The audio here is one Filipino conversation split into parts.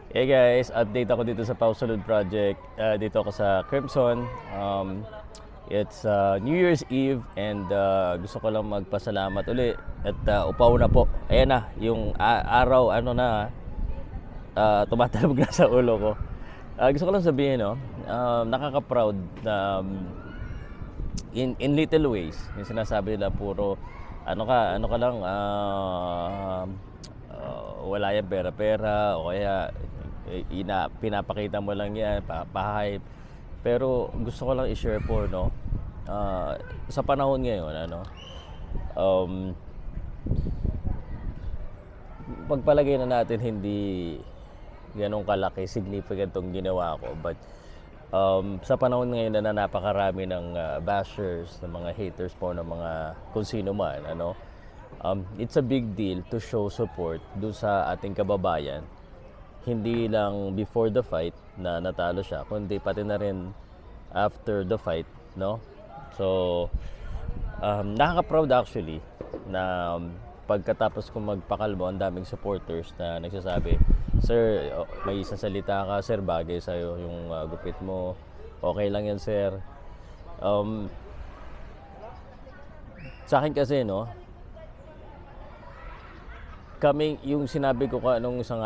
Hey guys, update ako dito sa Pausalud Project. Dito ako sa Crimson. It's New Year's Eve and gusto ko lang magpasalamat uli at upaw na po. Ayan na, yung araw tumatalab na sa ulo ko. Gusto ko lang sabihin, no, nakaka-proud na in little ways. Yung sinasabi nila puro ano ka lang, wala yan pera-pera o kaya pinapakita mo lang yan, pa-hype. Pero gusto ko lang i-share po, no, sa panahon ngayon, pagpalagay na natin hindi ganong kalaki, significant tong ginawa ko. But sa panahon ngayon na napakarami ng bashers, ng mga haters po, ng mga kung sino man, it's a big deal to show support dun sa ating kababayan. Hindi lang before the fight na natalo siya, kundi pati na rin after the fight, no? So, nakaka-proud actually na pagkatapos kong magpakalbo, ang daming supporters na nagsasabi, "Sir, may isang salita ka, sir, bagay sa'yo yung gupit mo. Okay lang yan, sir." Sa akin kasi, no, yung sinabi ko nung isang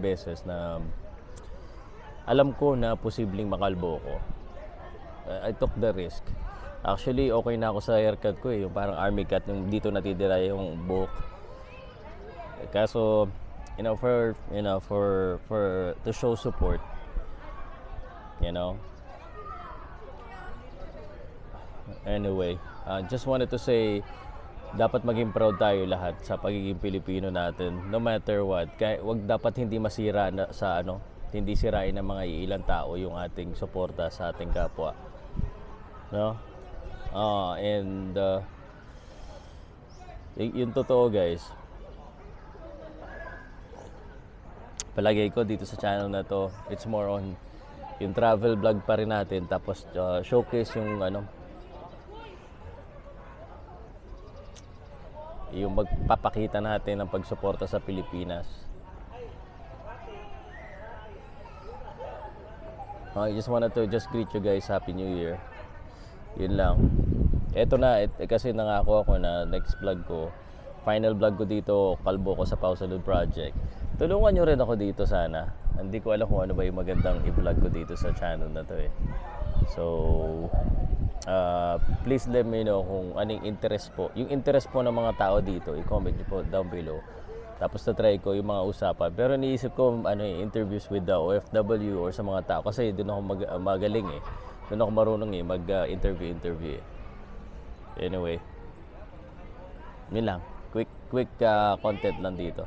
beses na alam ko na posibleng makalbo ko. I took the risk. Actually, okay na ako sa haircut ko yung parang army cut, yung dito natitira yung buhok. Kaso, for to show support, Anyway, just wanted to say, dapat maging proud tayo lahat sa pagiging Pilipino natin, no matter what. Kaya wag dapat hindi masira hindi sirain ng mga ilang tao yung ating suporta sa ating kapwa, no? And yung totoo, guys, palagay ko dito sa channel na to, it's more on yung travel vlog pa rin natin, tapos showcase yung magpapakita natin ng pagsuporta sa Pilipinas. I just wanted to greet you guys, Happy New Year. Yun lang. Eto na, kasi nangako ako na next vlog ko, final vlog ko dito, kalbo ko sa Pausalud Project. Tulungan nyo rin ako dito sana. Hindi ko alam kung ano ba yung magandang i-vlog ko dito sa channel na to eh. So, please let me know kung anong interest po. Yung interest po ng mga tao dito, i-comment nyo po down below. Tapos na-try ko yung mga usapan. Pero niisip ko interviews with the OFW or sa mga tao. Kasi doon ako magaling eh. Doon ako marunong mag-interview eh. Anyway, yun lang. Quick content lang dito.